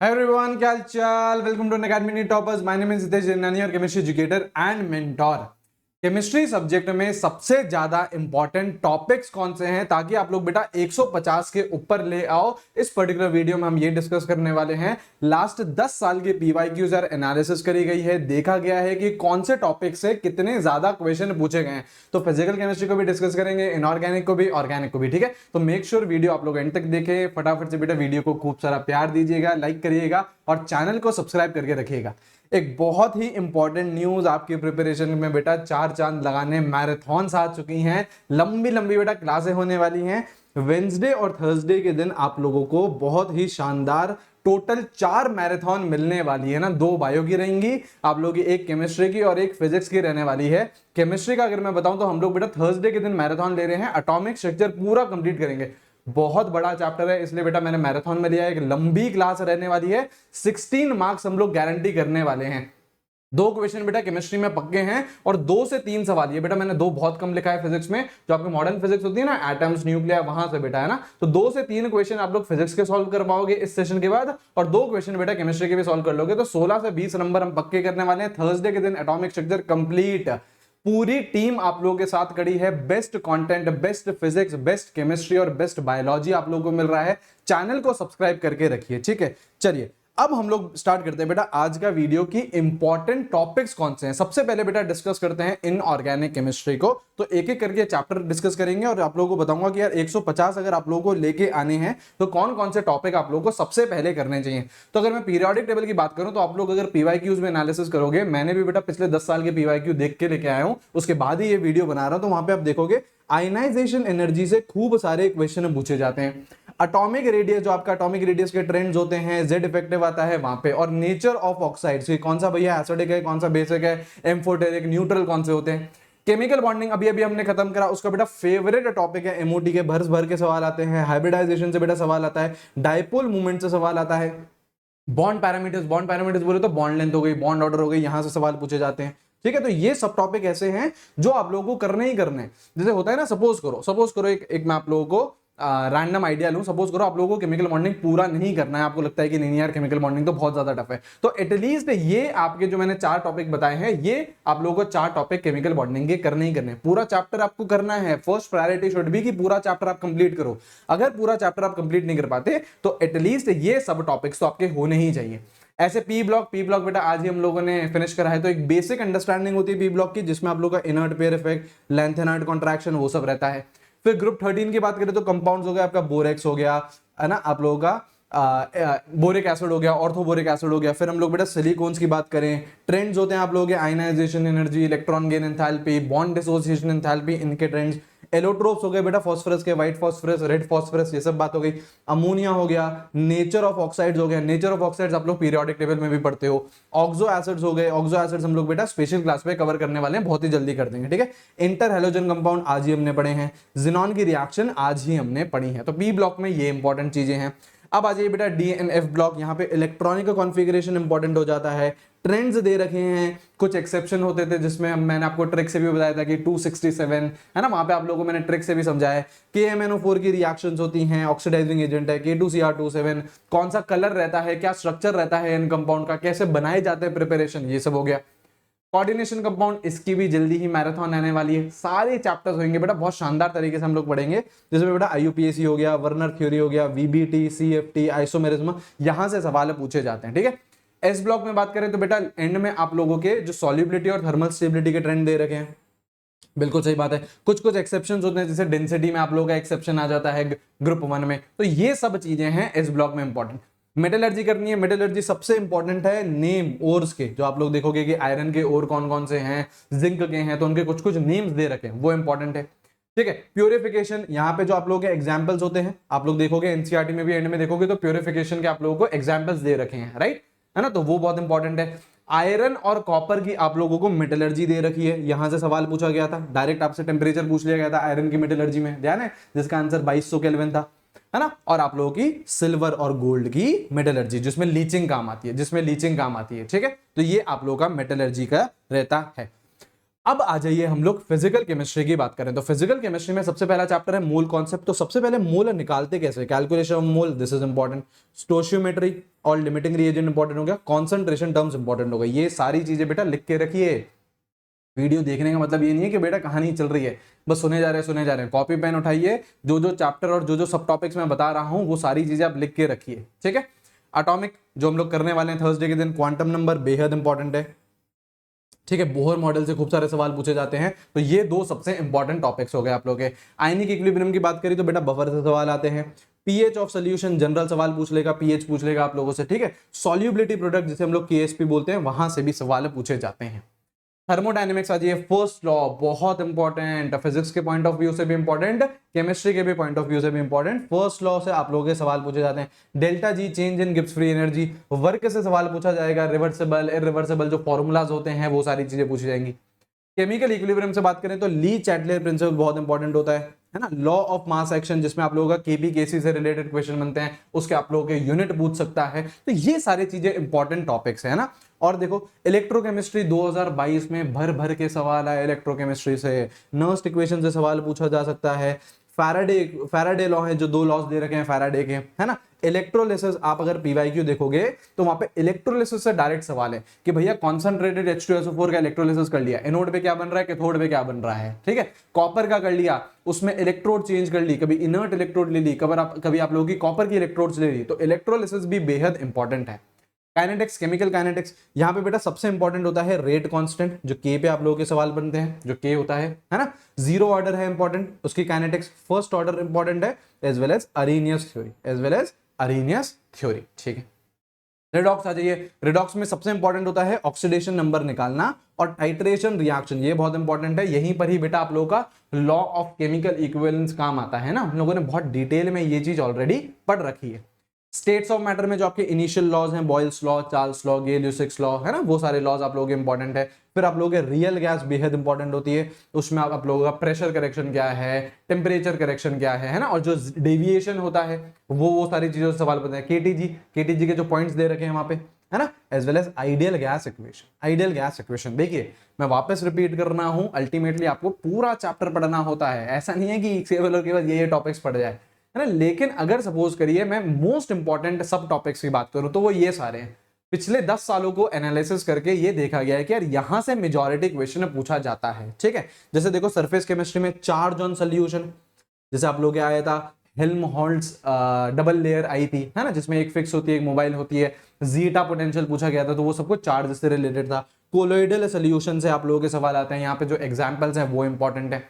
Hi everyone, क्या हाल चाल। Welcome to Academy Toppers. My name is Hitesh Jinnani और chemistry educator and mentor. Chemistry subject में सबसे ज्यादा इंपॉर्टेंट टॉपिक्स कौन से हैं ताकि आप लोग बेटा 150 के ऊपर ले आओ। इस पर्टिकुलर वीडियो में हम ये डिस्कस करने वाले हैं। लास्ट 10 साल के पीवाईक्यूज और एनालिसिस करी गई है, देखा गया है कि कौन से टॉपिक से कितने ज्यादा क्वेश्चन पूछे गए हैं। तो फिजिकल केमिस्ट्री को भी डिस्कस करेंगे, इनऑर्गेनिक को भी, ऑर्गेनिक को भी। ठीक है, तो मेक श्योर वीडियो आप लोग एंड तक देखें। फटाफट से बेटा वीडियो को खूब सारा प्यार दीजिएगा, लाइक करिएगा और चैनल को सब्सक्राइब करके रखिएगा। एक बहुत ही इंपॉर्टेंट न्यूज आपकी प्रिपरेशन में बेटा, 4 चांद लगाने मैराथन्स आ चुकी हैं। लंबी लंबी बेटा क्लासें होने वाली हैं। वेंसडे और थर्सडे के दिन आप लोगों को बहुत ही शानदार टोटल 4 मैराथन मिलने वाली है ना। 2 बायो की रहेंगी आप लोगों की, एक केमिस्ट्री की और एक फिजिक्स की रहने वाली है। केमिस्ट्री का अगर मैं बताऊं तो हम लोग बेटा थर्सडे के दिन मैराथन ले रहे हैं, एटॉमिक स्ट्रक्चर पूरा कंप्लीट करेंगे। बहुत बड़ा चैप्टर है, इसलिए बेटा मैंने मैराथन में लिया है। एक लंबी क्लास रहने वाली है, 16 मार्क्स हम लोग गारंटी करने वाले हैं। 2 क्वेश्चन बेटा केमिस्ट्री में पक्के हैं और 2 से 3 सवाल। ये बेटा मैंने 2 बहुत कम लिखा है फिजिक्स में, जो आपकी मॉडर्न फिजिक्स होती है ना, एटम्स न्यूक्लियर, वहां से बेटा है ना। तो 2 से 3 क्वेश्चन आप लोग फिजिक्स के सॉल्व कर पाओगे इस सेशन के बाद, और 2 क्वेश्चन बेटा केमिस्ट्री के भी सॉल्व कर लोगे। तो 16 से 20 नंबर हम पक्के करने वाले हैं। थर्सडे के दिन एटॉमिक स्ट्रक्चर कंप्लीट, पूरी टीम आप लोगों के साथ खड़ी है। Best content, best physics, best chemistry और बेस्ट बायोलॉजी आप लोगों को मिल रहा है। चैनल को सब्सक्राइब करके रखिए, ठीक है। चलिए अब हम लोग स्टार्ट करते हैं बेटा आज का वीडियो की इंपॉर्टेंट टॉपिक्स कौन से हैं। सबसे पहले बेटा डिस्कस करते हैं इनऑर्गेनिक केमिस्ट्री को। तो एक एक करके चैप्टर डिस्कस करेंगे और आप लोगों को बताऊंगा कि यार 150 अगर आप लोगों को लेके आने हैं तो कौन कौन से टॉपिक आप लोगों को सबसे पहले करने चाहिए। तो अगर मैं पीरियोडिक टेबल की बात करूं तो आप लोग अगर पीवाईक्यूज में एनालिसिस करोगे, मैंने भी बेटा पिछले 10 साल के पीवाईक्यू देख के लेके आया हूं, उसके बाद ही ये वीडियो बना रहा हूं। तो वहां पे आप देखोगे आयनाइजेशन एनर्जी से खूब सारे क्वेश्चन पूछे जाते हैं। एटॉमिक रेडियस, जो आपका एटॉमिक रेडियस के ट्रेंड्स होते हैं, जेड इफेक्टिव आता है वहां पे, और नेचर ऑफ ऑक्साइड्स, कौन सा भैया एसिडिक है, कौन सा बेसिक है, एम्फोटेरिक, न्यूट्रल कौन से होते हैं। केमिकल बॉन्डिंग अभी अभी हमने खत्म करा, उसका बेटा फेवरेट टॉपिक है एमओटी के, भर भर के सवाल आते हैं। हाइब्रिडाइजेशन से बेटा सवाल आता है, डायपोल मूवमेंट से सवाल आता है, बॉन्ड पैरामीटर्स, बॉन्ड पैरामीटर्स बोले तो बॉन्ड लेंथ हो गई, बॉन्ड ऑर्डर हो गई, यहां से सवाल पूछे जाते हैं। ठीक है, तो ये सब टॉपिक ऐसे हैं जो आप लोगों को करने ही करने हैं। जैसे होता है ना, सपोज करो एक मैं आप लोगों को रैंडम आइडिया लूं। सपोज करो आप लोगों को केमिकल बॉन्डिंग पूरा नहीं करना है, आपको लगता है कि नहीं यार केमिकल बॉन्डिंग तो बहुत ज्यादा टफ है, तो एटलीस्ट ये आपके जो मैंने 4 टॉपिक बताए हैं, ये आप लोगों को 4 टॉपिक केमिकल बॉन्डिंग के करने ही करने हैं। पूरा चैप्टर आपको करना है। फर्स्ट प्रायोरिटी शुड बी कि पूरा चैप्टर आप कंप्लीट करो। अगर पूरा चैप्टर आप कंप्लीट नहीं कर पाते तो एटलीस्ट ये सब टॉपिक्स तो आपके होने ही चाहिए। ऐसे पी ब्लॉक बेटा आज ही हम लोगों ने फिनिश करा है। तो एक बेसिक अंडरस्टैंडिंग होती है पी ब्लॉक की, जिसमें आप लोगों का इनर्ट पेयर इफेक्ट, लेंथेनार्ड कॉन्ट्रैक्शन, वो सब रहता है। फिर ग्रुप 13 की बात करें तो कंपाउंड्स हो गया आपका, बोरेक्स हो गया है ना, आप लोगों का बोरिक एसिड हो गया, ऑर्थोबोरिक एसिड हो गया। फिर हम लोग बेटा सिलिकॉन्स की बात करें, ट्रेंड्स होते हैं आप लोगों के, ionisation energy, electron gain enthalpy, bond dissociation enthalpy, इनके ट्रेंड्स। एलोट्रोप्स हो गए बेटा, फास्फोरस के, व्हाइट फास्फोरस, रेड फास्फोरस, ये सब बात हो गई। अमोनिया हो गया, नेचर ऑफ ऑक्साइड्स हो गया। नेचर ऑफ ऑक्साइड्स आप लोग पीरियोडिक टेबल में भी पढ़ते हो। ऑक्सो एसिड्स हो गए, ऑक्सो एसिड्स हम लोग बेटा स्पेशल क्लास में कवर करने वाले हैं, बहुत ही जल्दी कर देंगे। ठीक है, इंटर हेलोजन कंपाउंड आज ही हमने पढ़े हैं, जिनॉन की रिएक्शन आज ही हमने पढ़ी है। तो पी ब्लॉक में ये इंपॉर्टेंट चीजें हैं। अब आ जाइए बेटा डी एंड एफ ब्लॉक। यहाँ पे इलेक्ट्रॉनिक कॉन्फ़िगरेशन इंपॉर्टेंट हो जाता है, ट्रेंड्स दे रखे हैं, कुछ एक्सेप्शन होते थे जिसमें मैंने आपको ट्रिक से भी बताया था कि 267 है ना, वहां पे आप लोगों को मैंने ट्रिक से भी समझाया है। KMnO4 की रिएक्शंस होती हैं, ऑक्सीडाइजिंग एजेंट है, K2Cr27, कौन सा कलर रहता है, क्या स्ट्रक्चर रहता है इन कंपाउंड का, कैसे बनाए जाते हैं प्रिपरेशन, ये सब हो गया। कोऑर्डिनेशन कंपाउंड, इसकी भी जल्दी ही मैराथन आने वाली है। सारे चैप्टर्स होंगे बेटा, बहुत शानदार तरीके से हम लोग पढ़ेंगे, जिसमें बेटा IUPAC हो गया, वर्नर थ्योरी हो गया, VBT, CFT, आइसोमेरिज्म, यहां से सवाल पूछे जाते हैं। ठीक है, एस ब्लॉक में बात करें तो बेटा एंड में आप लोगों के जो सॉल्युबिलिटी और थर्मल स्टेबिलिटी के ट्रेंड दे रखे हैं, बिल्कुल सही बात है। कुछ कुछ एक्सेप्शंस होते हैं, जैसे डेंसिटी में आप लोगों का एक्सेप्शन आ जाता है ग्रुप 1 में। तो ये सब चीजें हैं एस ब्लॉक में इंपॉर्टेंट। मेटलर्जी करनी है, मेटलर्जी सबसे इंपॉर्टेंट है। नेम ओर्स के, जो आप लोग देखोगे कि आयरन के ओर कौन कौन से हैं, जिंक के हैं, तो उनके कुछ कुछ नेम्स दे रखे हैं, वो इंपॉर्टेंट है। ठीक है, प्यूरिफिकेशन, यहाँ पे जो आप लोगों के एग्जाम्पल्स होते हैं, आप लोग देखोगे एनसीईआरटी में भी एंड में देखोगे तो प्यूरिफिकेशन के आप लोगों को एग्जाम्पल्स दे रखे हैं, राइट है ना, तो वो बहुत इंपॉर्टेंट है। आयरन और कॉपर की आप लोगों को मेटलर्जी दे रखी है, यहां से सवाल पूछा गया था, डायरेक्ट आपसे टेम्परेचर पूछ लिया गया था आयरन की मेटलर्जी में, ध्यान है, जिसका आंसर 2200 केल्विन था, है ना। और आप लोगों की सिल्वर और गोल्ड की मेटलर्जी, जिसमें लीचिंग काम आती है, ठीक है, तो ये आप लोगों का मेटलर्जी का रहता है। अब आ जाइए हम लोग फिजिकल केमिस्ट्री की बात करें। तो फिजिकल केमिस्ट्री में सबसे पहला चैप्टर है मोल कॉन्सेप्ट। तो सबसे पहले मोल निकालते कैसे, calculation of mole, this is important. Stoichiometry और लिमिटिंग रिएजेंट इंपॉर्टेंट हो गया, कॉन्सेंट्रेशन टर्म्स इंपॉर्टेंट हो गए। ये सारी चीजें बेटा लिख के रखिए। वीडियो देखने का मतलब ये नहीं है कि बेटा कहानी चल रही है बस सुने जा रहे हैं। कॉपी पेन उठाइए, जो जो चैप्टर और जो जो सब टॉपिक्स मैं बता रहा हूं वो सारी चीजें आप लिख के रखिए, ठीक है। एटॉमिक जो हम लोग करने वाले हैं थर्सडे के दिन, क्वांटम नंबर बेहद इंपॉर्टेंट है, ठीक है। बोहर मॉडल से खूब सारे सवाल पूछे जाते हैं, तो ये दो सबसे इंपॉर्टेंट टॉपिक्स हो गए आप लोग के। आयनिक इक्विलिब्रियम की बात करी तो बेटा बफर से सवाल आते हैं। पीएच ऑफ सोल्यूशन जनरल सवाल पूछ लेगा, पीएच पूछ लेगा आप लोगों से, ठीक है। सॉल्युबिलिटी प्रोडक्ट जिसे हम लोग केएसपी बोलते हैं, वहां से भी सवाल पूछे जाते हैं। थर्मोडायनेमिक्स आ जाइए, फर्स्ट लॉ बहुत इंपॉर्टेंट, फिजिक्स के पॉइंट ऑफ व्यू से भी इंपॉर्टेंट, केमिस्ट्री के भी पॉइंट ऑफ व्यू से भी इंपॉर्टेंट। फर्स्ट लॉ से आप लोगों के सवाल पूछे जाते हैं। Delta G change in Gibbs free energy, work से सवाल पूछा जाएगा। रिवर्सिबल इरिवर्सिबल जो फॉर्मूलाज होते हैं वो सारी चीजें पूछी जाएंगी। केमिकल इक्विलिब्रियम से बात करें तो ली चैटलर प्रिंसिपल बहुत इंपॉर्टेंट होता है ना। लॉ ऑफ मास एक्शन जिसमें आप लोगों का केपी केसी से रिलेटेड क्वेश्चन बनते हैं, उसके आप लोगों के यूनिट पूछ सकता है। तो ये सारी चीजें इंपॉर्टेंट टॉपिक्स है ना। और देखो इलेक्ट्रोकेमिस्ट्री 2022 में भर भर के सवाल आए इलेक्ट्रोकेमिस्ट्री से। नर्स्ट इक्वेशन से सवाल पूछा जा सकता है। फैराडे लॉ है, जो दो लॉज दे रखे हैं फैराडे के, है ना। इलेक्ट्रोलिसिस, आप अगर पीवाईक्यू देखोगे तो वहां पे इलेक्ट्रोलिसिस से डायरेक्ट सवाल है कि भैया कॉन्सेंट्रेटेड H2SO4 का इलेक्ट्रोलिसिस कर लिया, एनोड पे क्या बन रहा है, कैथोड पे क्या बन रहा है, ठीक है। कॉपर का कर लिया, उसमें इलेक्ट्रोड चेंज कर ली, कभी इनर्ट इलेक्ट्रोड ले ली, कभी आप लोगों की कॉपर की इलेक्ट्रोड्स ले ली। तो इलेक्ट्रोलिसिस भी बेहद इंपॉर्टेंट है। काइनेटिक्स, केमिकल काइनेटिक्स, यहां पे बेटा सबसे इंपॉर्टेंट होता है रेट कांस्टेंट, जो के पे आप लोगों के सवाल बनते हैं, जो के होता है ना। जीरो ऑर्डर है इंपॉर्टेंट, उसकी काइनेटिक्स। फर्स्ट ऑर्डर इंपॉर्टेंट है, as well as Arrhenius theory, ठीक है। रिडॉक्स आ जाइए। रिडॉक्स में सबसे इंपॉर्टेंट होता है ऑक्सीडेशन नंबर निकालना और टाइट्रेशन रिएक्शन, ये बहुत इंपॉर्टेंट है। यहीं पर ही बेटा आप लोगों का लॉ ऑफ केमिकल इक्विवेलेंस काम आता है ना। हम लोगों ने बहुत डिटेल में ये चीज ऑलरेडी पढ़ रखी है। स्टेट्स ऑफ मैटर में जो आपके इनिशियल लॉज हैं, Boyle's law, Charles law, Gay Lussac's law, है ना, वो सारे लॉज आप लोगों के इंपॉर्टेंट है। फिर आप लोगों के रियल गैस बेहद इंपॉर्टेंट होती है, उसमें आप लोगों का प्रेशर करेक्शन क्या है, टेम्परेचर करेक्शन क्या है ना, और जो डेविएशन होता है वो सारी चीजों से सवाल बनते हैं। केटीजी के जो पॉइंट्स दे रखे हैं वहां पे, है ना, as well as ideal gas equation. देखिए मैं वापस रिपीट कर रहा हूं, अल्टीमेटली आपको पूरा चैप्टर पढ़ना होता है, ऐसा नहीं है कि केवल ये टॉपिक्स पढ़ जाए, है ना। लेकिन अगर सपोज करिए मैं मोस्ट इंपॉर्टेंट सब टॉपिक्स की बात करूं तो वो ये सारे हैं। पिछले 10 सालों को एनालिसिस करके ये देखा गया है कि यार यहां से मेजॉरिटी क्वेश्चन पूछा जाता है, ठीक है। जैसे देखो सरफेस केमिस्ट्री में चार्ज ऑन सोल्यूशन, जैसे आप लोग आया था हेल्महोल्ट्ज डबल लेयर आई थी, है ना, जिसमें एक फिक्स होती है एक मोबाइल होती है। जीटा पोटेंशियल पूछा गया था, तो वो सब कुछ चार्ज से रिलेटेड था। कोलोइडल सोल्यूशन से आप लोगों के सवाल आते हैं, यहाँ पे जो एग्जाम्पल्स हैं वो इंपॉर्टेंट है।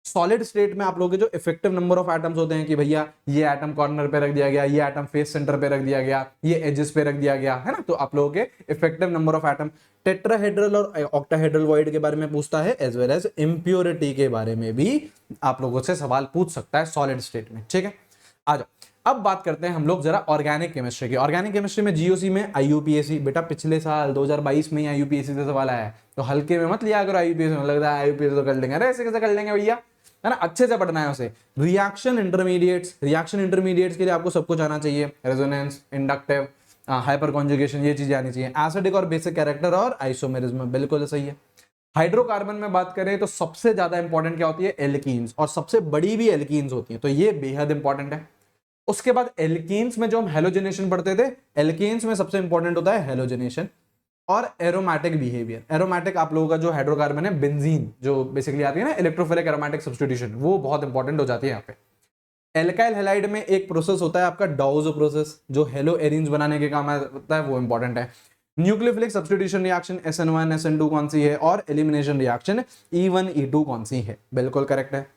सॉलिड स्टेट में आप लोगों के जो इफेक्टिव नंबर ऑफ एटम्स होते हैं कि भैया ये एटम कॉर्नर पे रख दिया गया, ये एटम फेस सेंटर पे रख दिया गया, ये एजेस पे रख दिया गया, है ना। तो आप लोगों के effective number of atom. Tetrahedral और ऑक्टाहेड्रल वॉइड के बारे में पूछता है, एज वेल एज इम्प्योरिटी के बारे में भी आप लोगों से सवाल पूछ सकता है सॉलिड स्टेट में, ठीक है। आ जाओ अब बात करते हैं हम लोग जरा ऑर्गेनिक केमिस्ट्री की। ऑर्गेनिक केमिस्ट्री में जीओसी में आईयूपीएसी, बेटा पिछले साल 2022 में ही आईयूपीएसी से सवाल आया है, तो हल्के में मत लिया अगर आईयूपीएसी में, लगता है आईयूपीएसी तो कर लेंगे, अरे ऐसे कैसे कर लेंगे भैया, है ना, अच्छे से पढ़ना है उसे। रिएक्शन इंटरमीडिएट्स के लिए आपको सब कुछ आना चाहिए, रेजोनेंस, इंडक्टिव, हाइपर कॉन्जुगेशन, ये चीजें आनी चाहिए। एसिडिक और बेसिक कैरेक्टर और आइसोमेरिज्म, बिल्कुल सही है। हाइड्रोकार्बन में बात करें तो सबसे ज्यादा इंपॉर्टेंट क्या होती है, एल्कीन्स, और सबसे बड़ी भी एल्कीन्स होती है, तो ये बेहद इंपॉर्टेंट है। उसके बाद एल्कीन्स में जो हम हेलोजनेशन पढ़ते थे, एल्कीन्स में सबसे इंपॉर्टेंट होता है हेलोजनेशन और एरोमेटिक बिहेवियर। एरोमेटिक आप लोगों का जो हाइड्रोकार्बन है बेंजीन, जो बेसिकली आती है ना इलेक्ट्रोफिलिक एरोमेटिक सब्स्टिट्यूशन, वो बहुत इंपॉर्टेंट हो जाती है यहाँ पे। एल्काइल हैलाइड में एक प्रोसेस होता है आपका डाउजो प्रोसेस, जो हेलो एरिन्स बनाने के काम आता है, वो इंपॉर्टेंट है। Nucleophilic substitution reaction SN1 SN2 कौन सी है, और एलिमिनेशन रिएक्शन E1 E2 कौन सी है, बिल्कुल करेक्ट है।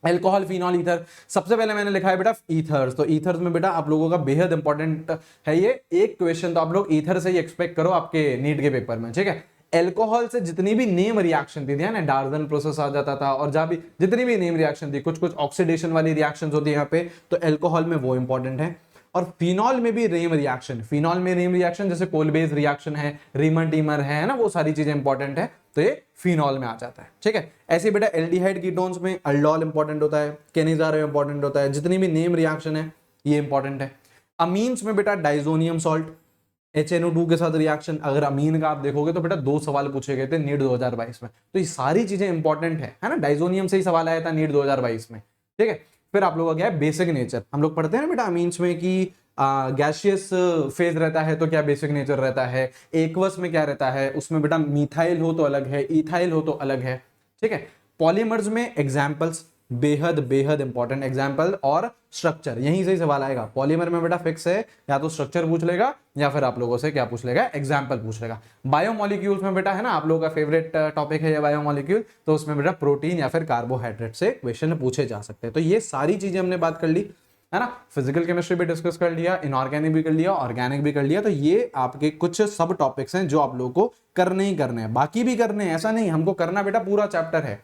एल्कोहल, फिनॉल, ईथर, सबसे पहले मैंने लिखा है बेटा ईथर्स, तो ईथर्स में बेटा आप लोगों का बेहद इंपॉर्टेंट है ये एक क्वेश्चन, तो आप लोग ईथर से ही एक्सपेक्ट करो आपके नीट के पेपर में, ठीक है। एल्कोहल से जितनी भी नेम रिएक्शन थी ना, डार्जन प्रोसेस आ जाता था, और जहां भी जितनी भी नेम रिएक्शन थी, कुछ कुछ ऑक्सीडेशन वाली रिएक्शन होती है यहाँ पे, तो एल्कोहल में वो इंपॉर्टेंट है। और फिनॉल में भी रेम रिएक्शन, फिनॉल में रेम रिएक्शन जैसे कोलबेज रिएक्शन है, रीमर टीमर है ना, वो सारी चीजें इंपॉर्टेंट है, तो ये फिनॉल में आ जाता है, ठीक है। ऐसे बेटा एल्डिहाइड कीटोन्स में अल्डोल इंपॉर्टेंट होता है, केनिजार इंपॉर्टेंट होता है, जितनी भी नेम रिएक्शन है ये इंपॉर्टेंट है। अमीन्स में बेटा डाइजोनियम सॉल्ट, HNO2 के साथ रिएक्शन, अगर अमीन का आप देखोगे तो बेटा 2 सवाल पूछे गए थे नीट 2022 में। तो ये सारी चीजें इंपॉर्टेंट है ना। डाइजोनियम से ही सवाल आया था नीट 2022 में, ठीक है। फिर आप लोगों का क्या है, बेसिक नेचर। हम लोग पढ़ते हैं ना बेटा अमीन्स में कि गैसियस फेज रहता है तो क्या बेसिक नेचर रहता है, एक्वस में क्या रहता है, उसमें बेटा मिथाइल हो तो अलग है, इथाइल हो तो अलग है, ठीक है। पॉलीमर्स में एग्जाम्पल्स, बेहद बेहद इंपॉर्टेंट एग्जाम्पल और स्ट्रक्चर, यहीं से ही सवाल आएगा। पॉलीमर में बेटा फिक्स है, या तो स्ट्रक्चर पूछ लेगा या फिर आप लोगों से क्या पूछ लेगा, एग्जाम्पल पूछ लेगा। बायोमोलिक्यूल्स में बेटा है ना, आप लोगों का फेवरेट टॉपिक है ये बायोमोलिक्यूल, तो उसमें बेटा प्रोटीन या फिर कार्बोहाइड्रेट से क्वेश्चन पूछे जा सकते हैं। तो ये सारी चीजें हमने बात कर ली है ना। फिजिकल केमिस्ट्री भी डिस्कस कर लिया, इनऑर्गेनिक भी कर लिया, ऑर्गेनिक भी कर लिया। तो ये आपके कुछ सब टॉपिक्स हैं जो आप लोगों को करने ही करने हैं, बाकी भी करने हैं, ऐसा नहीं हमको करना बेटा पूरा चैप्टर है,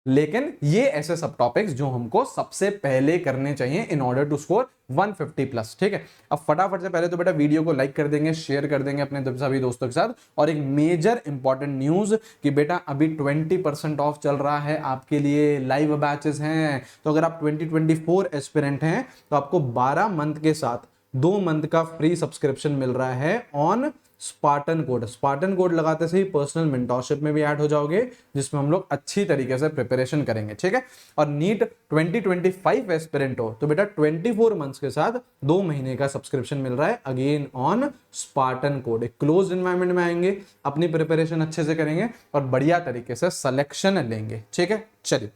लेकिन ये ऐसे सब टॉपिक्स जो हमको सबसे पहले करने चाहिए in order to score 150 plus, ठीक है। अब फटाफट से पहले तो बेटा वीडियो को लाइक कर देंगे, शेयर कर देंगे अपने सभी दोस्तों के साथ। और एक मेजर इंपॉर्टेंट न्यूज कि बेटा अभी 20% ऑफ चल रहा है आपके लिए, लाइव बैचेस हैं। तो अगर आप 2024 एस्पिरेंट हैं तो आपको 12 मंथ के साथ 2 मंथ का फ्री सब्सक्रिप्शन मिल रहा है on Spartan code. Spartan code लगाते से ही पर्सनल मेंटोरशिप में भी ऐड हो जाओगे, जिसमें हम लोग अच्छी तरीके से प्रिपरेशन करेंगे, ठीक है। और नीट 2025 एस्पिरेंट हो तो बेटा 24 मंथ्स के साथ 2 महीने का सब्सक्रिप्शन मिल रहा है, अगेन ऑन स्पार्टन कोड। एक क्लोज एनवायरमेंट में आएंगे, अपनी प्रिपरेशन अच्छे से करेंगे और बढ़िया तरीके से सिलेक्शन लेंगे, ठीक है। चलिए,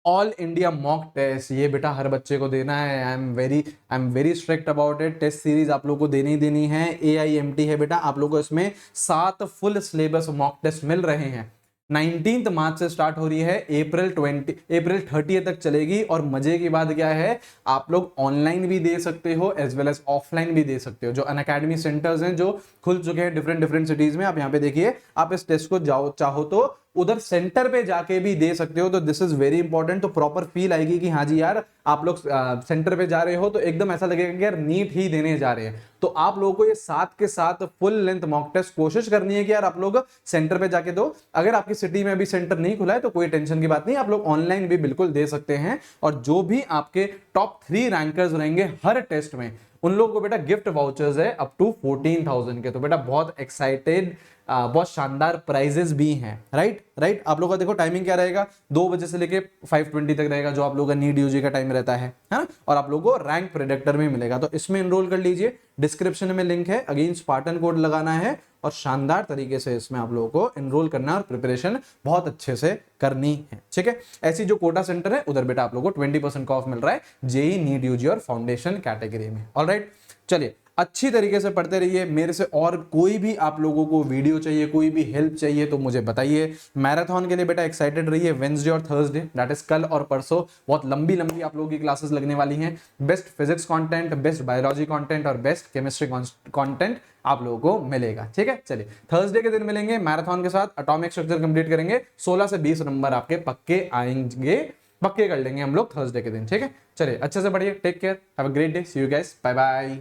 ऑल इंडिया मॉक टेस्ट, ये बेटा हर बच्चे को देना है। I am very strict about it. Test series आप लोग को देनी ही देनी है। AIMT है बेटा, आप लोग को इसमें 7 फुल सिलेबस मॉक टेस्ट मिल रहे हैं। 19 मार्च से स्टार्ट हो रही है, अप्रैल 30 तक चलेगी। और मजे की बात क्या है, आप लोग ऑनलाइन भी दे सकते हो एज वेल एज ऑफलाइन भी दे सकते हो। जो अनअकैडमी सेंटर्स हैं जो खुल चुके हैं डिफरेंट सिटीज में, आप यहाँ पे देखिए, आप इस टेस्ट को चाहो तो उधर सेंटर पे जाके भी दे सकते हो। तो दिस इज वेरी इंपॉर्टेंट। तो प्रॉपर फील आएगी कि हाँ जी यार आप लोग सेंटर पे जा रहे हो, तो एकदम ऐसा लगेगा कि यार नीट ही देने जा रहे हैं। तो आप लोगों को ये 7 के 7 फुल लेंथ मॉक टेस्ट कोशिश करनी है कि यार आप लोग सेंटर पे जाके दो। अगर आपकी सिटी में अभी सेंटर नहीं खुला है तो कोई टेंशन की बात नहीं, आप लोग ऑनलाइन भी बिल्कुल दे सकते हैं। और जो भी आपके टॉप 3 रैंकर्स रहेंगे हर टेस्ट में, उन लोगों को बेटा गिफ्ट वाउचर्स है अप टू 14,000 के। तो बेटा बहुत एक्साइटेड, बहुत शानदार प्राइजेस भी हैं। राइट आप लोगों का देखो टाइमिंग क्या रहेगा, 2 बजे से लेके 5:20 तक रहेगा, जो आप लोगों का नीट यूजी का टाइम रहता है ना। और आप लोगों को रैंक प्रेडिक्टर में मिलेगा, तो इसमें एनरोल कर लीजिए। डिस्क्रिप्शन में लिंक है, अगेन स्पार्टन कोड लगाना है और शानदार तरीके से इसमें आप लोगों को एनरोल करना है और प्रिपरेशन बहुत अच्छे से करनी है, ठीक है। ऐसी जो कोटा सेंटर है उधर बेटा आप लोगों को 20% का ऑफ मिल रहा है जेई, नीट यूजी और फाउंडेशन कैटेगरी में। ऑलराइट, चलिए अच्छी तरीके से पढ़ते रहिए। मेरे से और कोई भी आप लोगों को वीडियो चाहिए, कोई भी हेल्प चाहिए तो मुझे बताइए। मैराथन के लिए बेटा एक्साइटेड रहिए, वेडनेसडे और थर्सडे, दैट इज कल और परसों, बहुत लंबी आप लोगों की क्लासेस लगने वाली हैं। Best physics content, best biology content और बेस्ट केमिस्ट्री कंटेंट आप लोगों को मिलेगा, ठीक है। चलिए थर्सडे के दिन मिलेंगे मैराथन के साथ, एटॉमिक स्ट्रक्चर कंप्लीट करेंगे, 16 से 20 नंबर आपके पक्के आएंगे, पक्के कर लेंगे हम लोग थर्सडे के दिन, ठीक है। चलिए अच्छे से पढ़िए, take care, have a great day, see you guys, bye bye.